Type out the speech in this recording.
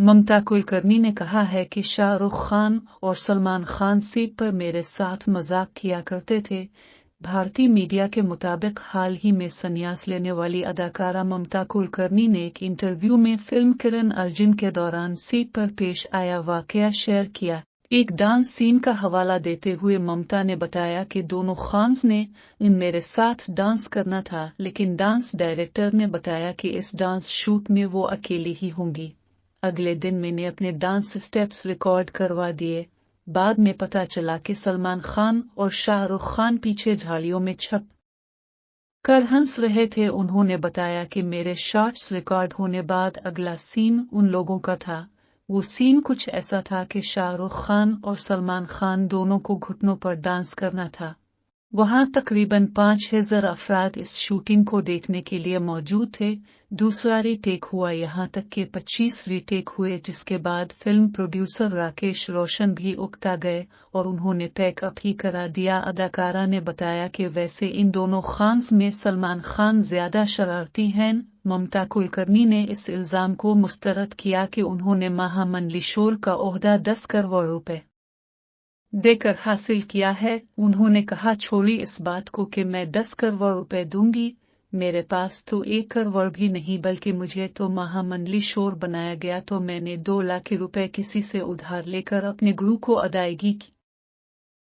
ममता कुलकर्णी ने कहा है कि शाहरुख खान और सलमान खान सेट पर मेरे साथ मजाक किया करते थे। भारतीय मीडिया के मुताबिक हाल ही में संन्यास लेने वाली अदाकारा ममता कुलकर्णी ने एक इंटरव्यू में फिल्म किरण अर्जुन के दौरान सेट पर पेश आया वाकया शेयर किया। एक डांस सीन का हवाला देते हुए ममता ने बताया कि दोनों खान्स ने मेरे साथ डांस करना था, लेकिन डांस डायरेक्टर ने बताया कि इस डांस शूट में वो अकेली ही होंगी। अगले दिन मैंने अपने डांस स्टेप्स रिकॉर्ड करवा दिए। बाद में पता चला कि सलमान खान और शाहरुख खान पीछे झाड़ियों में छप कर हंस रहे थे। उन्होंने बताया कि मेरे शॉट्स रिकॉर्ड होने बाद अगला सीन उन लोगों का था। वो सीन कुछ ऐसा था कि शाहरुख खान और सलमान खान दोनों को घुटनों पर डांस करना था। वहां तकरीबन 5000 अफराद इस शूटिंग को देखने के लिए मौजूद थे। दूसरा रीटेक हुआ, यहां तक कि 25 रीटेक हुए, जिसके बाद फिल्म प्रोड्यूसर राकेश रोशन भी उकता गए और उन्होंने पैक अप ही करा दिया। अदाकारा ने बताया कि वैसे इन दोनों खान्स में सलमान खान ज्यादा शरारती हैं। ममता कुलकर्णी ने इस इल्जाम को मुस्तरद किया कि उन्होंने महामंडली शोर का ओहदा 10 करोड़ रुपए देकर हासिल किया है। उन्होंने कहा, छोड़ी इस बात को कि मैं 10 करोड़ रुपए दूंगी, मेरे पास तो 1 करोड़ भी नहीं, बल्कि मुझे तो महामंडली शोर बनाया गया तो मैंने 2 लाख रुपए किसी से उधार लेकर अपने गुरु को अदायगी की।